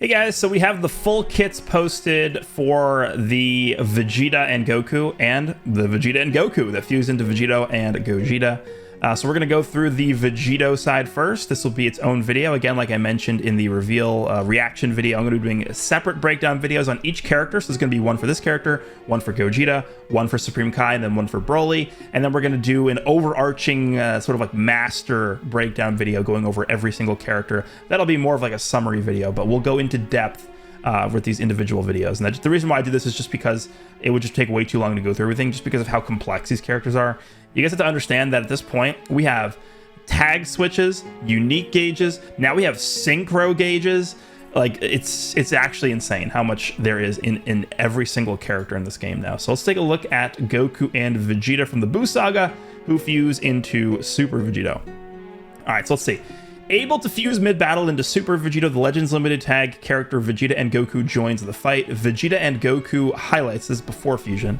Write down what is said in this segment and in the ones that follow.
Hey guys, so we have the full kits posted for the Vegeta and Goku and the Vegeta and Goku that fuse into Vegito and Gogeta. So we're going to go through the Vegito side first. This will be its own video. Again, like I mentioned in the reveal reaction video, I'm going to be doing separate breakdown videos on each character. So there's going to be one for this character, one for Gogeta, one for Supreme Kai, and then one for Broly. And then we're going to do an overarching sort of like master breakdown video going over every single character. That'll be more of like a summary video, but we'll go into depth with these individual videos. And the reason why I do this is just because it would just take way too long to go through everything, just because of how complex these characters are. You guys have to understand that at this point, we have tag switches, unique gauges. Now we have synchro gauges. Like, it's actually insane how much there is in every single character in this game now. So let's take a look at Goku and Vegeta from the Buu Saga, who fuse into Super Vegito. All right, so let's see. Able to fuse mid-battle into Super Vegito, the Legends Limited tag character Vegeta and Goku joins the fight. Vegeta and Goku highlights this before fusion.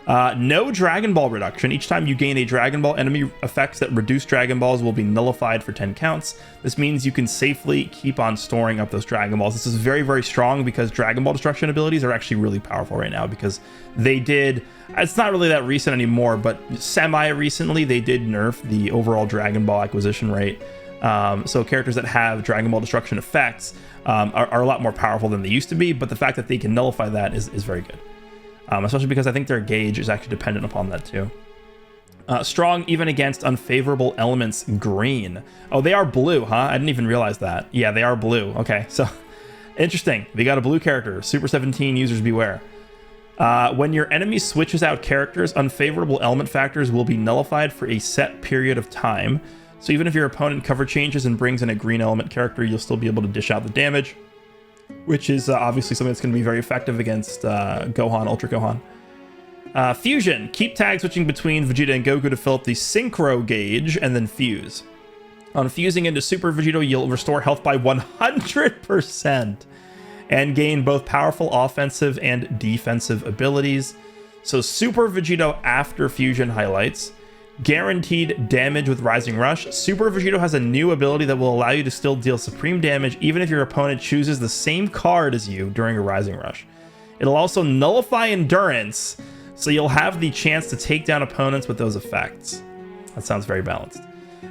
No Dragon Ball reduction. Each time you gain a Dragon Ball, enemy effects that reduce Dragon Balls will be nullified for 10 counts. This means you can safely keep on storing up those Dragon Balls. This is very, very strong because Dragon Ball destruction abilities are actually really powerful right now because they did, it's not really that recent anymore, but semi-recently they did nerf the overall Dragon Ball acquisition rate. So characters that have Dragon Ball destruction effects are a lot more powerful than they used to be, but the fact that they can nullify that is very good. Especially because I think their gauge is actually dependent upon that too. Strong even against unfavorable elements green. Oh, they are blue, huh? I didn't even realize that. Yeah, they are blue. Okay, so interesting. We got a blue character. Super 17 users beware. When your enemy switches out characters, unfavorable element factors will be nullified for a set period of time. So even if your opponent cover changes and brings in a green element character, you'll still be able to dish out the damage, which is obviously something that's going to be very effective against Gohan, Ultra Gohan. Fusion. Keep tag switching between Vegeta and Goku to fill up the synchro gauge and then fuse. On fusing into Super Vegito, you'll restore health by 100% and gain both powerful offensive and defensive abilities. So Super Vegito after fusion highlights. Guaranteed damage with Rising Rush. Super Vegito has a new ability that will allow you to still deal supreme damage even if your opponent chooses the same card as you during a Rising Rush. It'll also nullify endurance, so you'll have the chance to take down opponents with those effects. That sounds very balanced.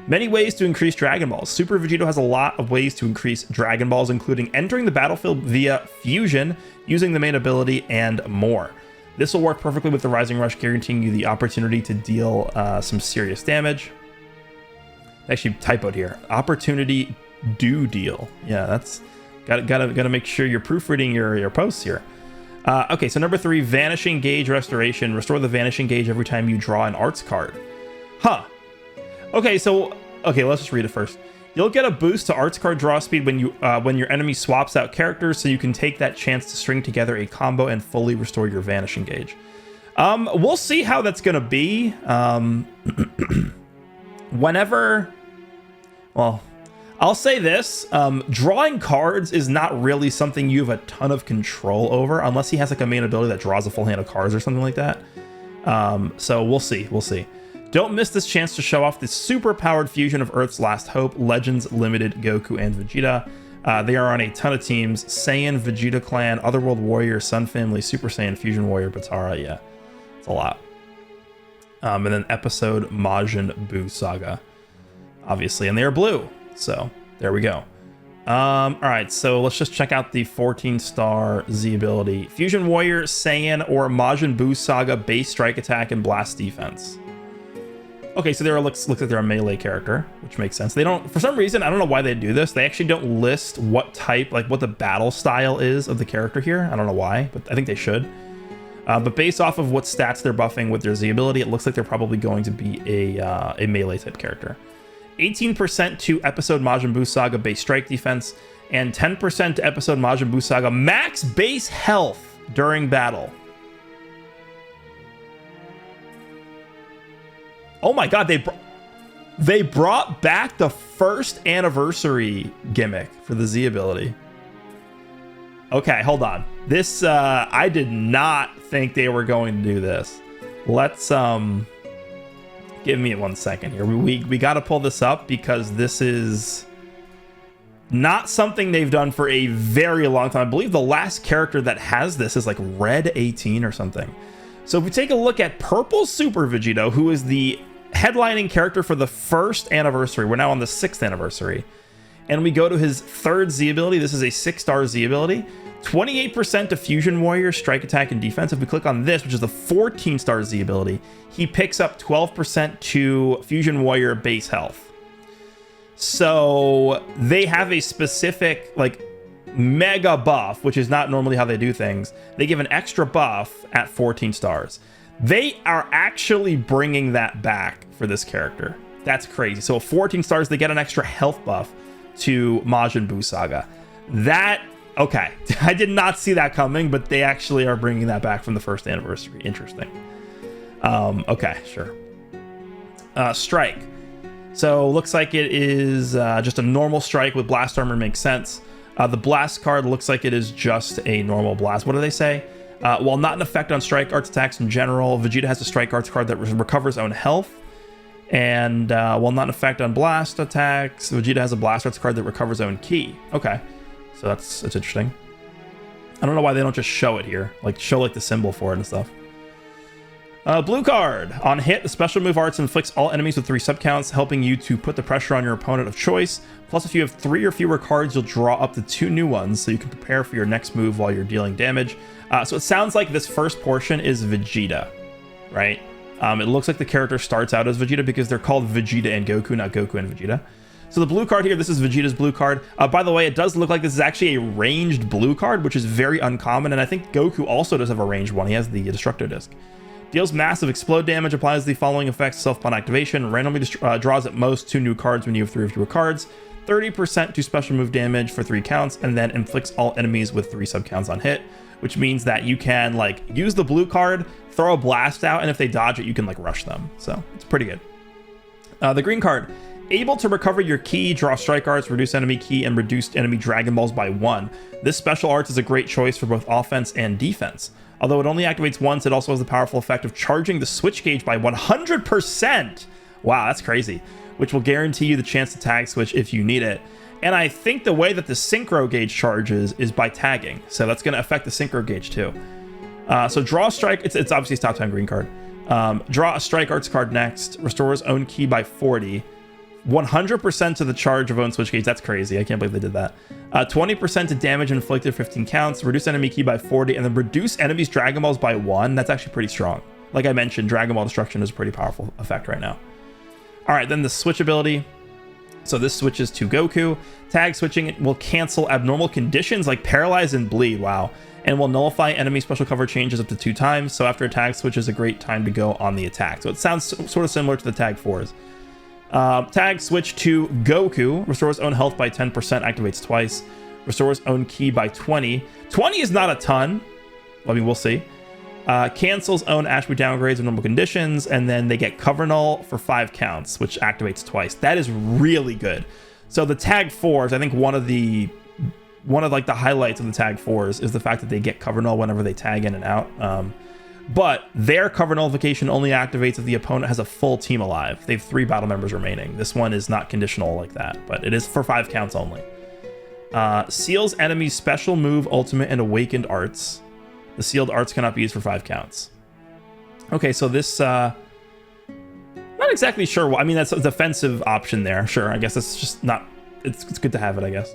Many ways to increase Dragon Balls. Super Vegito has a lot of ways to increase Dragon Balls, including entering the battlefield via fusion, using the main ability, and more. This will work perfectly with the Rising Rush, guaranteeing you the opportunity to deal some serious damage. Actually, typoed here. Opportunity do deal. Yeah, that's gotta make sure you're proofreading your posts here. Okay, so number 3, Vanishing Gauge Restoration. Restore the Vanishing Gauge every time you draw an arts card. Huh. Okay, let's just read it first. You'll get a boost to arts card draw speed when your enemy swaps out characters, so you can take that chance to string together a combo and fully restore your Vanishing Gauge. We'll see how that's gonna be. Well, I'll say this, drawing cards is not really something you have a ton of control over, unless he has like a main ability that draws a full hand of cards or something like that. So we'll see. Don't miss this chance to show off the super-powered fusion of Earth's Last Hope, Legends Limited, Goku and Vegeta. They are on a ton of teams. Saiyan, Vegeta Clan, Otherworld Warrior, Sun Family, Super Saiyan, Fusion Warrior, Batara, yeah. It's a lot. And then episode Majin Buu Saga, obviously. And they are blue, so there we go. All right, so let's just check out the 14-star Z ability. Fusion Warrior, Saiyan, or Majin Buu Saga, base strike attack and blast defense. Okay, so looks like they're a melee character, which makes sense. They don't, for some reason, I don't know why they do this. They actually don't list what type, like what the battle style is of the character here. I don't know why, but I think they should. But based off of what stats they're buffing with their Z ability, it looks like they're probably going to be a melee type character. 18% to episode Majin Buu Saga base strike defense, and 10% to episode Majin Buu Saga max base health during battle. Oh my god, they brought back the first anniversary gimmick for the Z ability. Okay, hold on. This, I did not think they were going to do this. Let's, give me 1 second here. We got to pull this up because this is Not something they've done for a very long time. I believe the last character that has this is like Red 18 or something. So if we take a look at Purple Super Vegito, who is the headlining character for the 1st anniversary, we're now on the 6th anniversary, and we go to his 3rd Z ability. This is a 6-star Z ability. 28% to Fusion Warrior, strike, attack, and defense. If we click on this, which is the 14-star Z ability, he picks up 12% to Fusion Warrior base health. So they have a specific, like, mega buff, which is not normally how they do things. They give an extra buff at 14 stars. They are actually bringing that back for this character. That's crazy. So at 14 stars, they get an extra health buff to Majin Buu Saga. That, okay, I did not see that coming, but they actually are bringing that back from the 1st anniversary. Interesting. Okay, sure. Strike. So looks like it is just a normal strike with blast armor. Makes sense. The blast card looks like it is just a normal blast. What do they say? While not an effect on strike arts attacks in general, Vegeta has a strike arts card that recovers own health. And while not an effect on blast attacks, Vegeta has a blast arts card that recovers own ki. Okay, so that's interesting. I don't know why they don't just show it here, like show like the symbol for it and stuff. Blue card. On hit, the special move arts inflicts all enemies with 3 subcounts, helping you to put the pressure on your opponent of choice. Plus, if you have 3 or fewer cards, you'll draw up to 2 new ones, so you can prepare for your next move while you're dealing damage. So it sounds like this first portion is Vegeta, right? It looks like the character starts out as Vegeta because they're called Vegeta and Goku, not Goku and Vegeta. So the blue card here, this is Vegeta's blue card. By the way, it does look like this is actually a ranged blue card, which is very uncommon, and I think Goku also does have a ranged one. He has the Destructo Disc. Deals massive explode damage, applies the following effects self-upon activation, randomly draws at most 2 new cards when you have 3 or fewer cards, 30% to special move damage for 3 counts, and then inflicts all enemies with 3 subcounts on hit, which means that you can like use the blue card, throw a blast out, and if they dodge it, you can like rush them. So it's pretty good. The green card, able to recover your ki, draw strike arts, reduce enemy ki, and reduce enemy Dragon Balls by 1. This special art is a great choice for both offense and defense. Although it only activates once, it also has the powerful effect of charging the switch gauge by 100%. Wow, that's crazy. Which will guarantee you the chance to tag switch if you need it. And I think the way that the synchro gauge charges is by tagging. So that's going to affect the synchro gauge too. So draw a strike. It's obviously a top 10 green card. Draw a strike arts card next. Restores own ki by 40. 100% to the charge of own switch gauge. That's crazy. I can't believe they did that. 20% to damage inflicted 15 counts. Reduce enemy ki by 40. And then reduce enemies Dragon Balls by 1. That's actually pretty strong. Like I mentioned, Dragon Ball Destruction is a pretty powerful effect right now. All right, then the switch ability. So this switches to Goku. Tag switching it will cancel abnormal conditions like Paralyze and Bleed. Wow. And will nullify enemy special cover changes up to 2 times. So after a tag switch is a great time to go on the attack. So it sounds sort of similar to the tag 4s. Tag switch to Goku. Restores own health by 10%. Activates twice. Restores own ki by 20. 20 is not a ton. I mean, we'll see. Cancels own attribute downgrades in normal conditions, and then they get cover null for 5 counts, which activates twice. That is really good. So the tag 4s, I think one of like the highlights of the tag 4s is the fact that they get cover null whenever they tag in and out. But their cover nullification only activates if the opponent has a full team alive. They have 3 battle members remaining. This one is not conditional like that, but it is for 5 counts only. Seals enemies special move, ultimate, and awakened arts. The sealed arts cannot be used for 5 counts. Okay, so this, not exactly sure. I mean, that's a defensive option there. Sure, I guess that's just not, it's good to have it, I guess.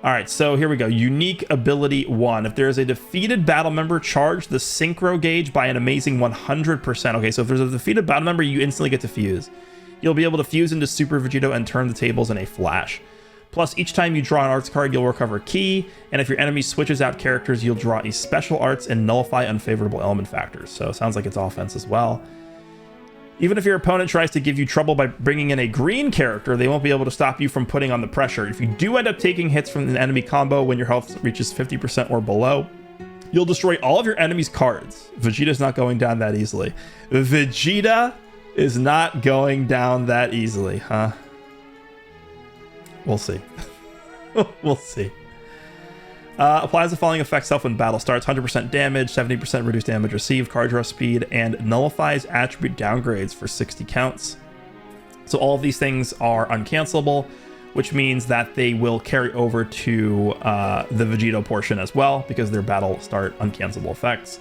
All right, so here we go. Unique ability 1. If there is a defeated battle member, charge the synchro gauge by an amazing 100%. Okay, so if there's a defeated battle member, you instantly get to fuse. You'll be able to fuse into Super Vegito and turn the tables in a flash. Plus, each time you draw an arts card, you'll recover ki, and if your enemy switches out characters, you'll draw a special arts and nullify unfavorable element factors. So it sounds like it's offense as well. Even if your opponent tries to give you trouble by bringing in a green character, they won't be able to stop you from putting on the pressure. If you do end up taking hits from an enemy combo when your health reaches 50% or below, you'll destroy all of your enemy's cards. Vegeta's not going down that easily. Vegeta is not going down that easily, huh? We'll see. We'll see. Applies the following effects self when battle starts: 100% damage, 70% reduced damage received, card draw speed, and nullifies attribute downgrades for 60 counts. So all of these things are uncancelable, which means that they will carry over to the Vegito portion as well, because they're battle start uncancelable effects.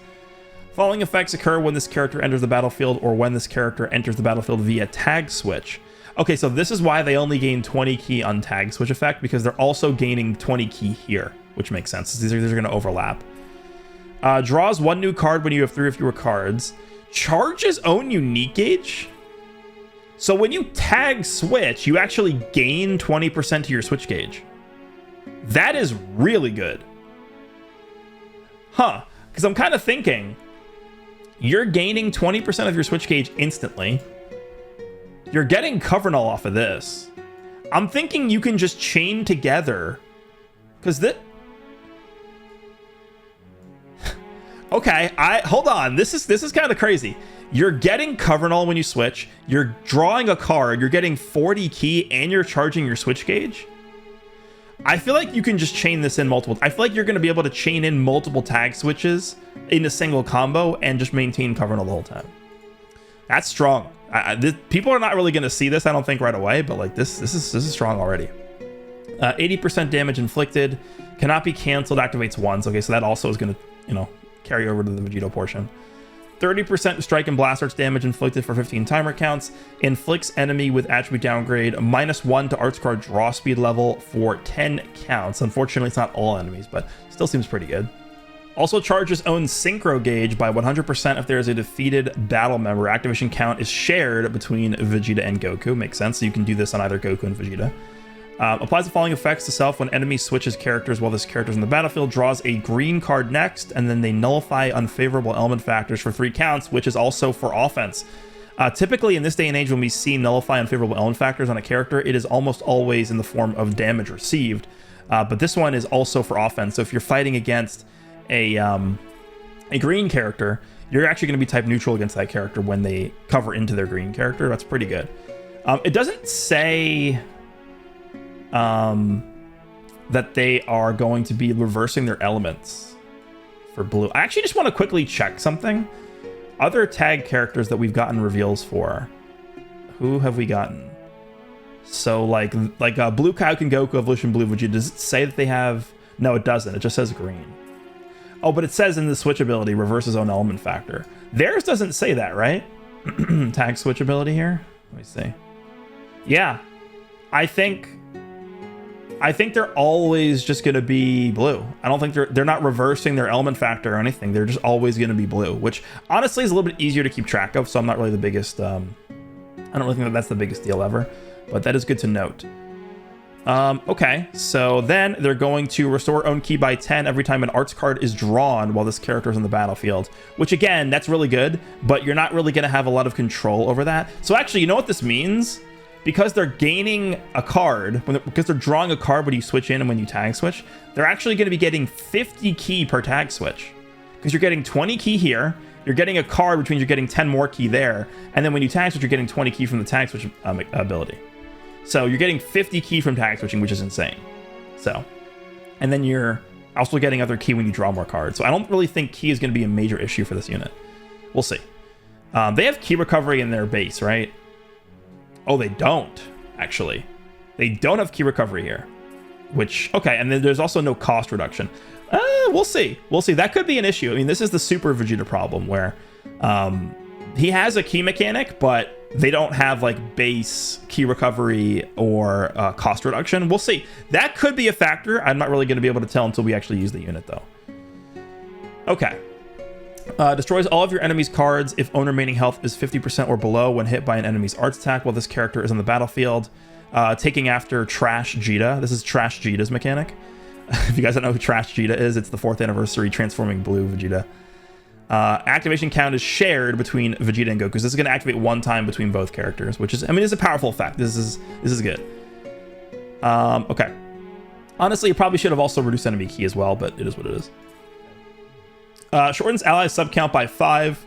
Following effects occur when this character enters the battlefield or when this character enters the battlefield via tag switch. Okay, so this is why they only gain 20 key on tag switch effect, because they're also gaining 20 key here, which makes sense. These are going to overlap. Draws 1 new card when you have 3 or fewer cards. Charges own unique gauge. So when you tag switch, you actually gain 20% to your switch gauge. That is really good. Huh. Because I'm kind of thinking, you're gaining 20% of your switch gauge instantly. You're getting cover null off of this. I'm thinking you can just chain together. Because that... Okay, hold on. This is kind of crazy. You're getting cover null when you switch. You're drawing a card. You're getting 40 key, and you're charging your switch gauge. I feel like you can just chain this in multiple. I feel like you're going to be able to chain in multiple tag switches in a single combo and just maintain cover null the whole time. That's strong. People are not really going to see this, I don't think, right away. But like this is strong already. 80% damage inflicted, cannot be canceled. Activates once. Okay, so that also is going to carry over to the Vegito portion. 30% strike and blast arts damage inflicted for 15 timer counts. Inflicts enemy with attribute downgrade -1 to arts card draw speed level for 10 counts. Unfortunately, it's not all enemies, but still seems pretty good. Also charges own synchro gauge by 100% if there is a defeated battle member. Activation count is shared between Vegeta and Goku. Makes sense. So you can do this on either Goku and Vegeta. Applies the following effects to self when enemy switches characters while this character is in the battlefield. Draws a green card next, and then they nullify unfavorable element factors for 3 counts, which is also for offense. Typically, in this day and age, when we see nullify unfavorable element factors on a character, it is almost always in the form of damage received. But this one is also for offense. So if you're fighting against a green character, you're actually going to be type neutral against that character when they cover into their green character. That's pretty good. It doesn't say... that they are going to be reversing their elements for blue. I actually just want to quickly check something. Other tag characters that we've gotten reveals for. Who have we gotten? So like Blue Goku and Goku Evolution Blue Vegeta. Does it say that they have... No, it doesn't. It just says green. Oh, but it says in the switch ability, reverses own element factor. Theirs doesn't say that, right? Tag switch ability here. Let me see. Yeah. I think they're always just going to be blue. I don't think they're not reversing their element factor or anything. They're just always going to be blue, which honestly is a little bit easier to keep track of. So I'm not really the biggest, I don't really think that that's the biggest deal ever, but that is good to note. Okay, so then they're going to restore own key by 10 every time an arts card is drawn while this character is in the battlefield, which again, that's really good, but you're not really going to have a lot of control over that. So actually, you know what this means? Because they're gaining a card, because they're drawing a card when you switch in and when you tag switch, they're actually going to be getting 50 key per tag switch. Because you're getting 20 key here, you're getting a card, which means you're getting 10 more key there, and then when you tag switch, you're getting 20 key from the tag switch ability. So you're getting 50 key from tag switching, which is insane. So, and then you're also getting other key when you draw more cards. So I don't really think key is going to be a major issue for this unit. We'll see. They have key recovery in their base, right? Oh, they don't, actually. They don't have key recovery here. Which, okay, and then there's also no cost reduction. We'll see. We'll see. That could be an issue. I mean, this is the Super Vegeta problem where he has a key mechanic, but they don't have like base key recovery or cost reduction. We'll see. That could be a factor. I'm not really going to be able to tell until we actually use the unit, though. Okay. Destroys all of your enemy's cards if own remaining health is 50% or below when hit by an enemy's arts attack while this character is on the battlefield. Taking after Trash Vegeta. This is Trash Vegeta's mechanic. If you guys don't know who Trash Vegeta is, it's the 4th anniversary transforming blue Vegeta. Activation count is shared between Vegeta and Goku. So this is going to activate one time between both characters, which is, I mean, it's a powerful effect. This is good. Okay. Honestly, it probably should have also reduced enemy key as well, but it is what it is. Shortens ally sub count by 5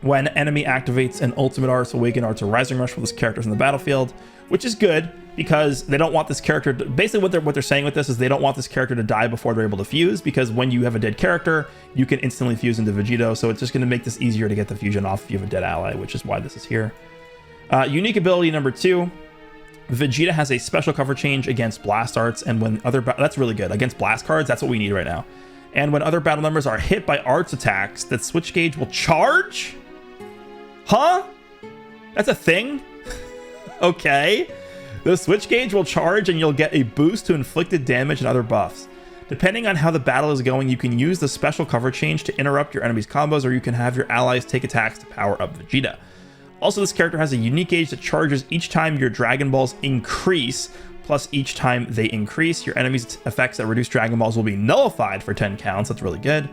when enemy activates an ultimate arts, awaken arts, or rising rush while this character is in the battlefield, which is good because they don't want this character to, basically what they're saying with this is they don't want this character to die before they're able to fuse, because when you have a dead character, you can instantly fuse into Vegito, so it's just going to make this easier to get the fusion off if you have a dead ally, which is why this is here. Unique ability number 2. Vegeta has a special cover change against blast arts, and when other that's really good against blast cards. That's what we need right now. And when other battle members are hit by arts attacks, that switch gauge will charge. Huh? That's a thing. Okay. The switch gauge will charge, and you'll get a boost to inflicted damage and other buffs. Depending on how the battle is going, you can use the special cover change to interrupt your enemy's combos, or you can have your allies take attacks to power up Vegeta. Also, this character has a unique gauge that charges each time your Dragon Balls increase, plus each time they increase, your enemy's effects that reduce Dragon Balls will be nullified for 10 counts. That's really good.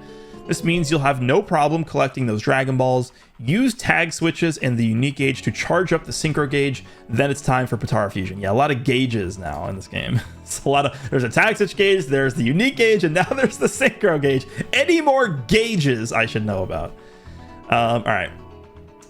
This means you'll have no problem collecting those Dragon Balls. Use tag switches and the unique gauge to charge up the synchro gauge. Then it's time for Potara Fusion. Yeah, a lot of gauges now in this game. It's a lot of, there's a tag switch gauge, there's the unique gauge, and now there's the synchro gauge. Any more gauges I should know about? All right.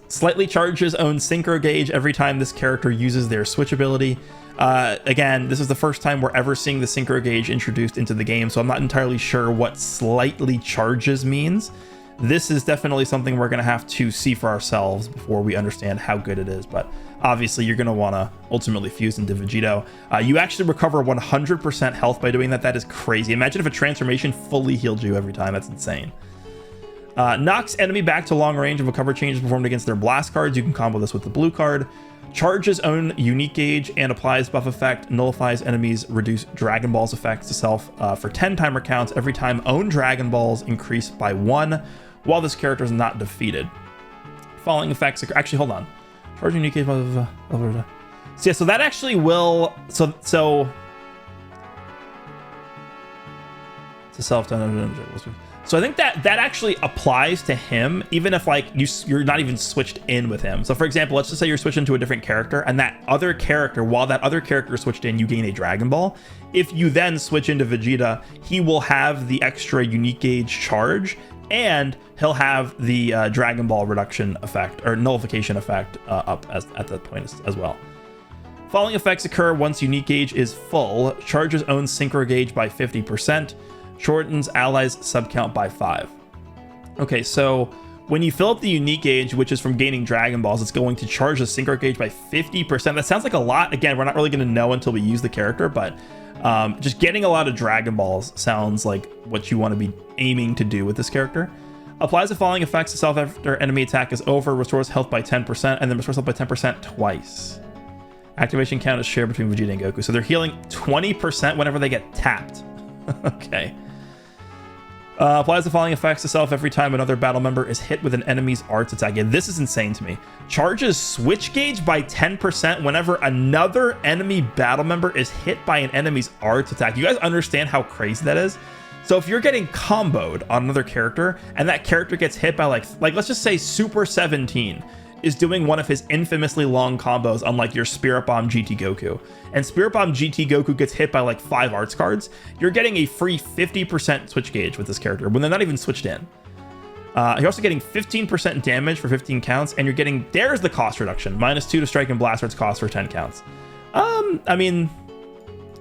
Slightly charges own synchro gauge every time this character uses their switch ability. Again, this is the first time we're ever seeing the synchro gauge introduced into the game, so I'm not entirely sure what slightly charges means. This is definitely something we're going to have to see for ourselves before we understand how good it is, but obviously you're going to want to ultimately fuse into Vegito. You actually recover 100% health by doing that. That is crazy. Imagine if a transformation fully healed you every time. That's insane. Knocks enemy back to long range if a cover change is performed against their blast cards. You can combo this with the blue card. Charges own unique gauge and applies buff effect. Nullifies enemies reduce Dragon Balls effects to self for 10 timer counts every time own Dragon Balls increase by 1 while this character is not defeated. Following effects, actually hold on. Charge unique gauge. So yeah, so that actually will so it's a self done. So I think that actually applies to him, even if like you're not even switched in with him. So for example, let's just say you're switching to a different character, and that other character, while that other character is switched in, you gain a Dragon Ball. If you then switch into Vegeta, he will have the extra unique gauge charge, and he'll have the Dragon Ball reduction effect or nullification effect up at that point as well. Following effects occur once unique gauge is full. Charges own synchro gauge by 50%. Shortens allies sub count by 5. Okay, so when you fill up the unique gauge, which is from gaining Dragon Balls, it's going to charge the synchro gauge by 50%. That sounds like a lot. Again, we're not really going to know until we use the character, but just getting a lot of Dragon Balls sounds like what you want to be aiming to do with this character. Applies the following effects to self after enemy attack is over. Restores health by 10%, and then restores health by 10% twice. Activation count is shared between Vegeta and Goku. So they're healing 20% whenever they get tapped. Okay. Applies the following effects to self every time another battle member is hit with an enemy's arts attack. Yeah, this is insane to me. Charges switch gauge by 10% whenever another enemy battle member is hit by an enemy's arts attack. You guys understand how crazy that is? So if you're getting comboed on another character and that character gets hit by like let's just say Super 17 is doing one of his infamously long combos on like your Spirit Bomb GT Goku, and Spirit Bomb GT Goku gets hit by like 5 arts cards, you're getting a free 50% switch gauge with this character when they're not even switched in. You're also getting 15% damage for 15 counts, and you're getting, there's the cost reduction, -2 to strike and blast arts cost for 10 counts. I mean,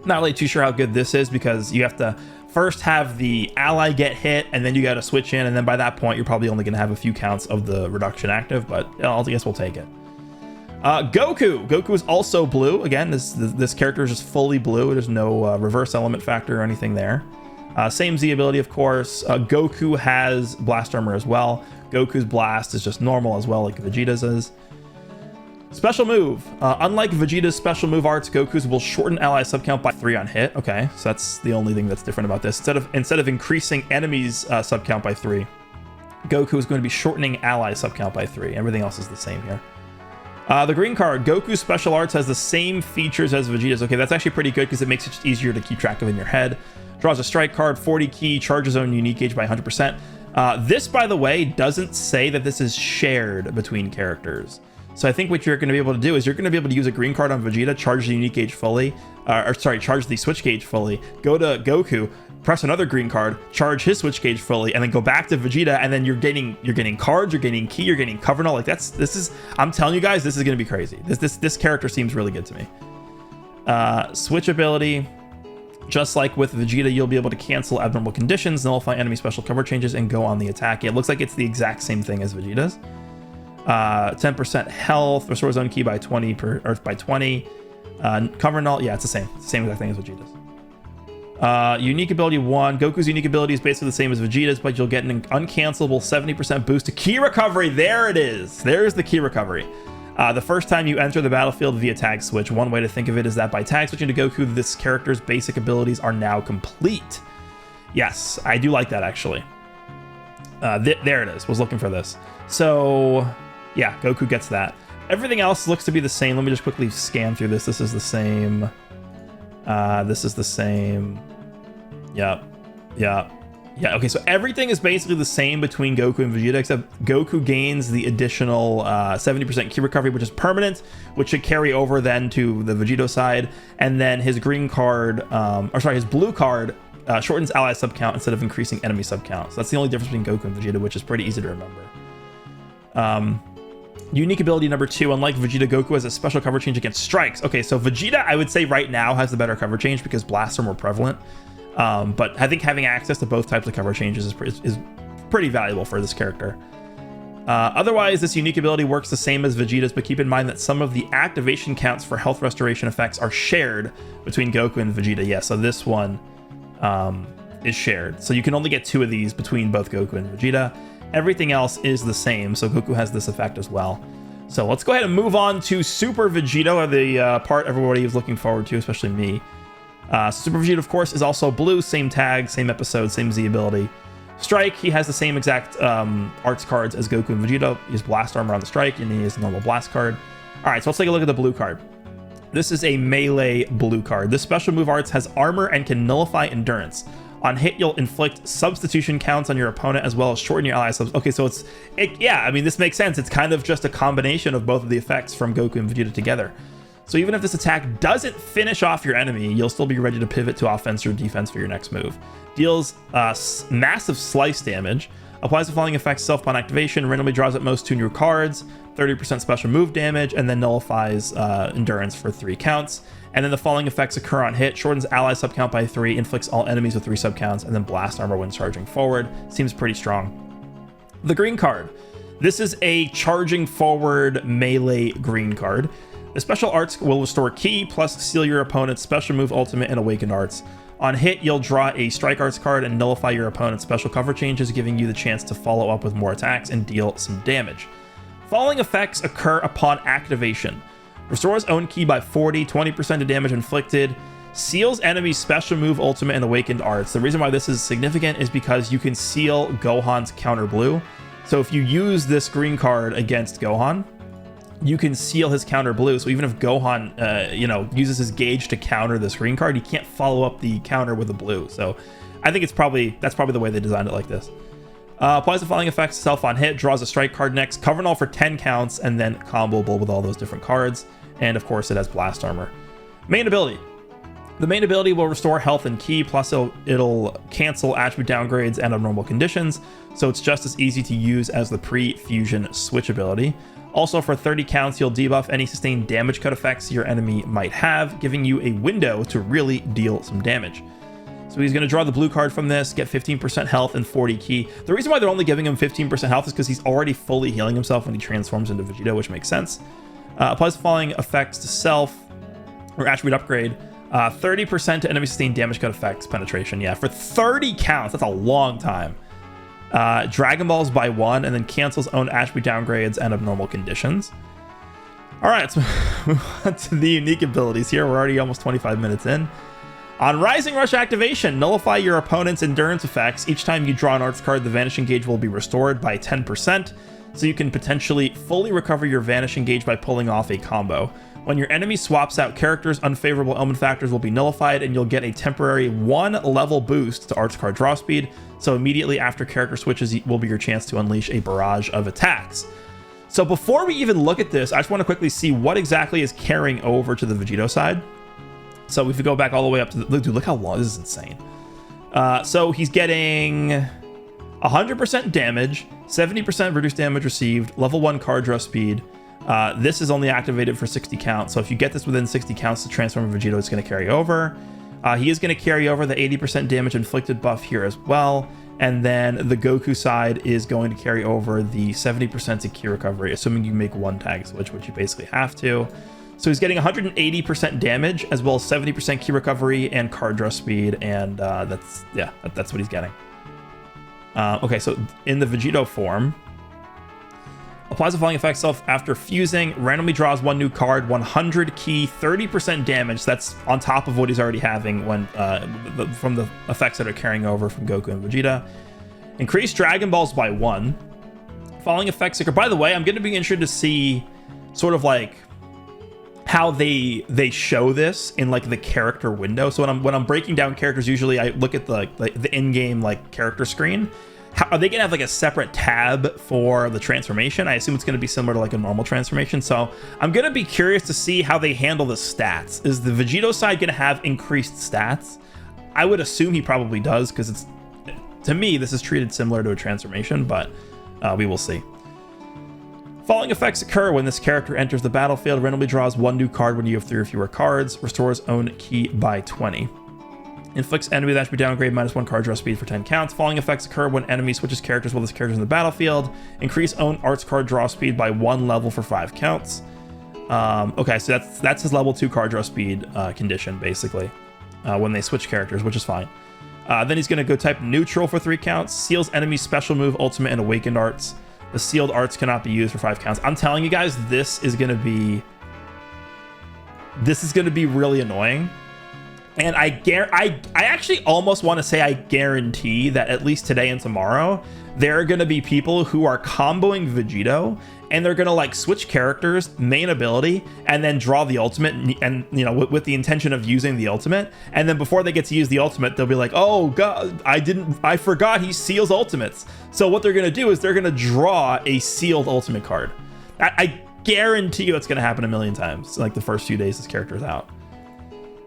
not really too sure how good this is, because you have to first have the ally get hit, and then you got to switch in, and then by that point you're probably only going to have a few counts of the reduction active, but I guess we'll take it. Goku is also blue. Again, this character is just fully blue. There's no reverse element factor or anything there. Same Z ability, of course. Goku has blast armor as well. Goku's blast is just normal as well, like Vegeta's is. Special move. Unlike Vegeta's special move arts, Goku's will shorten ally subcount by 3 on hit. Okay, so that's the only thing that's different about this. Instead of increasing enemies subcount by 3, Goku is going to be shortening ally subcount by 3. Everything else is the same here. The green card, Goku's special arts has the same features as Vegeta's. Okay, that's actually pretty good because it makes it just easier to keep track of in your head. Draws a strike card, 40 key, charges own unique gauge by 100%. This, by the way, doesn't say that this is shared between characters. So I think what you're going to be able to do is you're going to be able to use a green card on Vegeta, charge the unique gauge fully, charge the switch gauge fully, go to Goku, press another green card, charge his switch gauge fully, and then go back to Vegeta, and then you're getting cards, you're getting key, you're getting cover null. Like I'm telling you guys, this is going to be crazy. This character seems really good to me. Switch ability, just like with Vegeta, you'll be able to cancel abnormal conditions, nullify enemy special cover changes, and go on the attack. It looks like it's the exact same thing as Vegeta's. 10% health, restores own key by 20 by 20. Cover null, yeah, it's the same. It's the same exact thing as Vegeta's. Unique ability 1. Goku's unique ability is basically the same as Vegeta's, but you'll get an uncancelable 70% boost to ki recovery. There it is. There's the ki recovery. The first time you enter the battlefield via tag switch. One way to think of it is that by tag switching to Goku, this character's basic abilities are now complete. Yes, I do like that, actually. There it is. Was looking for this. So, yeah, Goku gets that. Everything else looks to be the same. Let me just quickly scan through this. This is the same. This is the same. Yep. Yeah. Yeah, okay, so everything is basically the same between Goku and Vegeta, except Goku gains the additional 70% ki recovery, which is permanent, which should carry over then to the Vegito side, and then his green card, his blue card shortens ally sub count instead of increasing enemy sub count. So that's the only difference between Goku and Vegeta, which is pretty easy to remember. Unique ability number 2, unlike Vegeta, Goku has a special cover change against strikes. Okay, so Vegeta, I would say right now has the better cover change because blasts are more prevalent. But I think having access to both types of cover changes is pretty valuable for this character. Otherwise, this unique ability works the same as Vegeta's, but keep in mind that some of the activation counts for health restoration effects are shared between Goku and Vegeta. Yeah, so this one is shared. So you can only get 2 of these between both Goku and Vegeta. Everything else is the same, so Goku has this effect as well. So let's go ahead and move on to Super Vegito, the part everybody is looking forward to, especially me. Super Vegeta, of course, is also blue, same tag, same episode, same Z ability. Strike, he has the same exact arts cards as Goku and Vegeta. He has blast armor on the strike, and he has a normal blast card. All right, so let's take a look at the blue card. This is a melee blue card. This special move arts has armor and can nullify endurance. On hit, you'll inflict substitution counts on your opponent as well as shorten your ally subs. Okay, so yeah, I mean, this makes sense. It's kind of just a combination of both of the effects from Goku and Vegeta together. So even if this attack doesn't finish off your enemy, you'll still be ready to pivot to offense or defense for your next move. Deals massive slice damage. Applies the following effects self-upon activation. Randomly draws at most 2 new cards. 30% special move damage. And then nullifies endurance for 3 counts. And then the following effects occur on hit. Shortens ally sub count by 3. Inflicts all enemies with 3 sub counts. And then blast armor when charging forward. Seems pretty strong. The green card. This is a charging forward melee green card. The special arts will restore ki, plus seal your opponent's special move, ultimate, and awakened arts. On hit, you'll draw a strike arts card and nullify your opponent's special cover changes, giving you the chance to follow up with more attacks and deal some damage. Following effects occur upon activation. Restores own ki by 40, 20% of damage inflicted. Seals enemy's special move, ultimate, and awakened arts. The reason why this is significant is because you can seal Gohan's counter blue. So if you use this green card against Gohan, you can seal his counter blue. So even if Gohan, uses his gauge to counter this green card, he can't follow up the counter with a blue. So I think that's probably the way they designed it like this. Applies the following effects self on hit, draws a strike card next, cover null for 10 counts, and then comboable with all those different cards. And of course, it has blast armor. Main ability. The main ability will restore health and ki, plus it'll cancel attribute downgrades and abnormal conditions. So it's just as easy to use as the pre-fusion switch ability. Also, for 30 counts, you'll debuff any sustained damage cut effects your enemy might have, giving you a window to really deal some damage. So he's going to draw the blue card from this, get 15% health and 40 ki. The reason why they're only giving him 15% health is because he's already fully healing himself when he transforms into Vegito, which makes sense. Applies the following effects to self or attribute upgrade. 30% to enemy sustained damage cut effects penetration. Yeah, for 30 counts, that's a long time. Dragon Balls by 1, and then cancels own attribute downgrades and abnormal conditions. All right, let's move on to the unique abilities here. We're already almost 25 minutes in. On Rising Rush activation, nullify your opponent's endurance effects. Each time you draw an arts card, the Vanishing Gauge will be restored by 10%, so you can potentially fully recover your Vanishing Gauge by pulling off a combo. When your enemy swaps out characters, unfavorable element factors will be nullified, and you'll get a temporary 1 level boost to arts card draw speed. So immediately after character switches will be your chance to unleash a barrage of attacks. So before we even look at this, I just want to quickly see what exactly is carrying over to the Vegito side. So if we go back all the way up to the... Dude, look how long... This is insane. So he's getting 100% damage, 70% reduced damage received, level 1 card draw speed. This is only activated for 60 counts. So if you get this within 60 counts to transform Vegito, it's going to carry over. He is going to carry over the 80% damage inflicted buff here as well. And then the Goku side is going to carry over the 70% to ki recovery, assuming you make one tag switch, which you basically have to. So he's getting 180% damage as well as 70% key recovery and card draw speed, and that's what he's getting. Okay, so in the Vegito form, applies the following effect self after fusing, randomly draws one new card, 100 key, 30% damage. That's on top of what he's already having when from the effects that are carrying over from Goku and Vegeta. Increase Dragon Balls by 1. Following effects occur. By the way, I'm going to be interested to see sort of like how they show this in like the character window. So when I'm breaking down characters, usually I look at the in-game like character screen. How, are they gonna have like a separate tab for the transformation? I assume it's gonna be similar to like a normal transformation. So I'm gonna be curious to see how they handle the stats. Is the Vegito side gonna have increased stats? I would assume he probably does, because it's, to me, this is treated similar to a transformation, but we will see. Following effects occur when this character enters the battlefield, randomly draws one new card when you have 3 or fewer cards, restores own key by 20. Inflicts enemy that should be downgraded -1 card draw speed for 10 counts. Following effects occur when enemy switches characters while this character is in the battlefield. Increase own arts card draw speed by 1 level for 5 counts. Okay, so that's his level 2 card draw speed condition, basically, when they switch characters, which is fine. Then he's going to go type neutral for 3 counts. Seals enemy special move, ultimate, and awakened arts. The sealed arts cannot be used for 5 counts. I'm telling you guys, this is going to be really annoying. And I actually almost want to say I guarantee that at least today and tomorrow, there are going to be people who are comboing Vegito, and they're going to like switch characters, main ability, and then draw the ultimate, and you know, with the intention of using the ultimate. And then before they get to use the ultimate, they'll be like, oh god, I forgot he seals ultimates. So what they're going to do is they're going to draw a sealed ultimate card. I guarantee you it's going to happen a million times, like the first few days this character is out.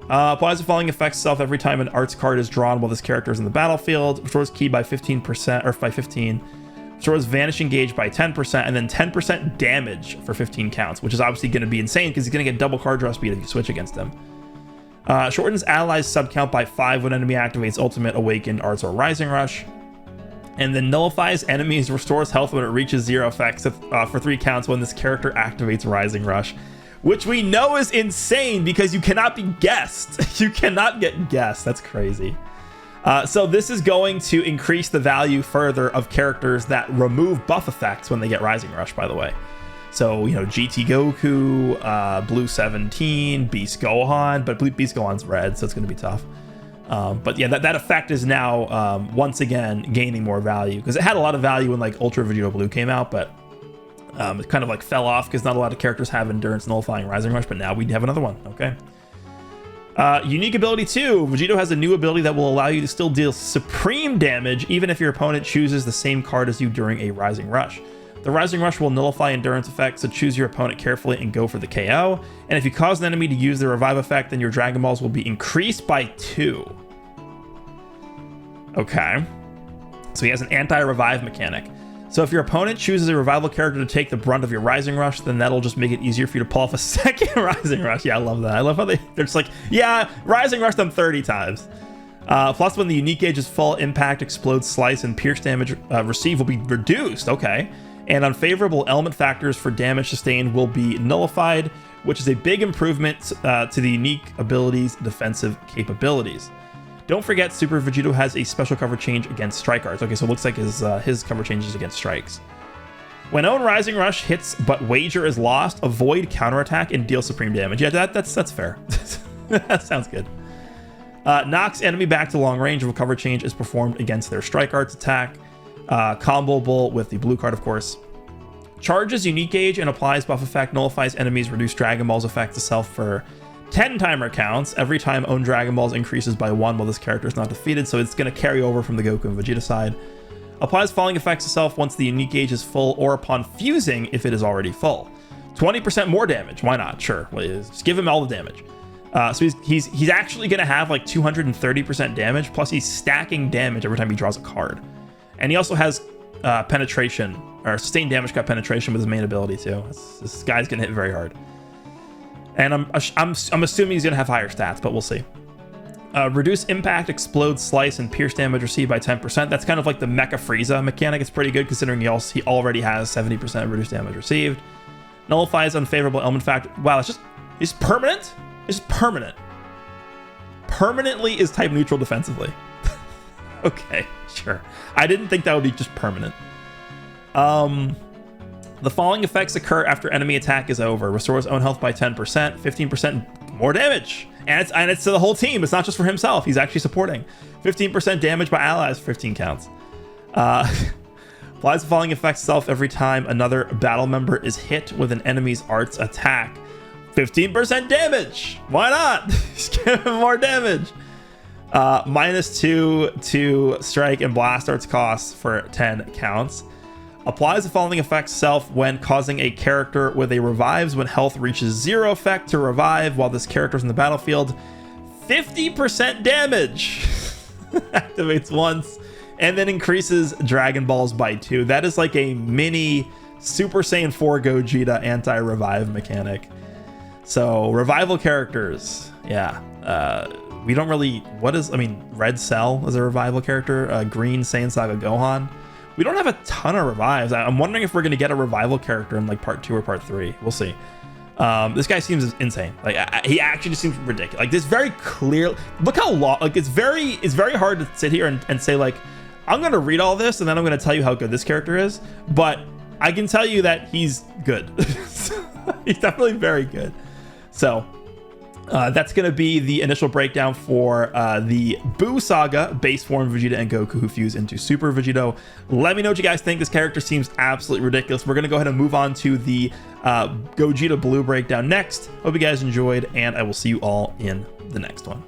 Applies the following effects self every time an arts card is drawn while this character is in the battlefield. Restores key by 15%, or by 15. Restores vanishing gauge by 10%, and then 10% damage for 15 counts, which is obviously going to be insane because he's going to get double card draw speed if you switch against him. Shortens allies sub count by 5 when enemy activates ultimate, awakened, arts, or rising rush. And then nullifies enemies, restores health when it reaches 0 effects for 3 counts when this character activates rising rush. Which we know is insane because you cannot be guessed. You cannot get guessed. That's crazy. So this is going to increase the value further of characters that remove buff effects when they get Rising Rush, by the way. So, you know, GT Goku, Blue 17, Beast Gohan, but Beast Gohan's red, so it's going to be tough. But yeah, that effect is now, once again, gaining more value. Because it had a lot of value when, like, Ultra Vegito Blue came out, but it kind of like fell off because not a lot of characters have endurance nullifying Rising Rush, but now we have another one. Okay. Unique ability 2. Vegito has a new ability that will allow you to still deal supreme damage even if your opponent chooses the same card as you during a Rising Rush. The Rising Rush will nullify endurance effects, so choose your opponent carefully and go for the KO. And if you cause an enemy to use the revive effect, then your Dragon Balls will be increased by 2. Okay. So he has an anti-revive mechanic. So if your opponent chooses a revival character to take the brunt of your Rising Rush, then that'll just make it easier for you to pull off a second Rising Rush. Yeah, I love that. I love how they're just like, yeah, Rising Rush them 30 times. Plus, when the unique gauge is full, impact, explode, slice, and pierce damage received will be reduced. Okay. And unfavorable element factors for damage sustained will be nullified, which is a big improvement to the unique ability's defensive capabilities. Don't forget, Super Vegito has a special cover change against strike arts. Okay, so it looks like his cover changes against strikes. When own Rising Rush hits but wager is lost, avoid counterattack and deal supreme damage. Yeah, that's fair. That sounds good. Knocks enemy back to long range if a cover change is performed against their strike arts attack. Comboable with the blue card, of course. Charges unique gauge and applies buff effect, nullifies enemies, reduce Dragon Balls effect to self for 10 timer counts every time own Dragon Balls increases by 1 while this character is not defeated, so it's going to carry over from the Goku and Vegeta side. Applies falling effects to self once the unique gauge is full or upon fusing if it is already full. 20% more damage, why not? Sure, just give him all the damage. So he's actually going to have like 230% damage, plus he's stacking damage every time he draws a card. And he also has penetration, or sustained damage cut penetration with his main ability too. This guy's going to hit very hard. And I'm assuming he's going to have higher stats, but we'll see. Reduce impact, explode, slice, and pierce damage received by 10%. That's kind of like the Mecha Frieza mechanic. It's pretty good considering he already has 70% reduced damage received. Nullifies unfavorable element factor. Wow, it's just He's permanent? He's permanent. Permanently is type neutral defensively. Okay, sure. I didn't think that would be just permanent. The following effects occur after enemy attack is over. Restores own health by 10%, 15% more damage. And it's to the whole team. It's not just for himself. He's actually supporting. 15% damage by allies, 15 counts. Applies the following effects itself every time another battle member is hit with an enemy's arts attack. 15% damage. Why not? Just give him more damage. -2 to strike and blast arts costs for 10 counts. Applies the following effects self when causing a character with a revives when health reaches 0 effect to revive while this character is in the battlefield. 50% damage. Activates once and then increases Dragon Balls by 2. That is like a mini Super Saiyan 4 Gogeta anti-revive mechanic. So revival characters, yeah. We don't really, Red Cell is a revival character. Green Saiyan Saga Gohan. We don't have a ton of revives. I'm wondering if we're going to get a revival character in like part 2 or part 3. We'll see. This guy seems insane. Like he actually just seems ridiculous. Like this very clear. Look how long. Like it's very hard to sit here and say like I'm going to read all this and then I'm going to tell you how good this character is. But I can tell you that he's good. He's definitely very good. So that's going to be the initial breakdown for the Buu Saga base form Vegeta and Goku who fuse into Super Vegito. Let me know what you guys think. This character seems absolutely ridiculous. We're going to go ahead and move on to the Gogeta Blue breakdown next. Hope you guys enjoyed, and I will see you all in the next one.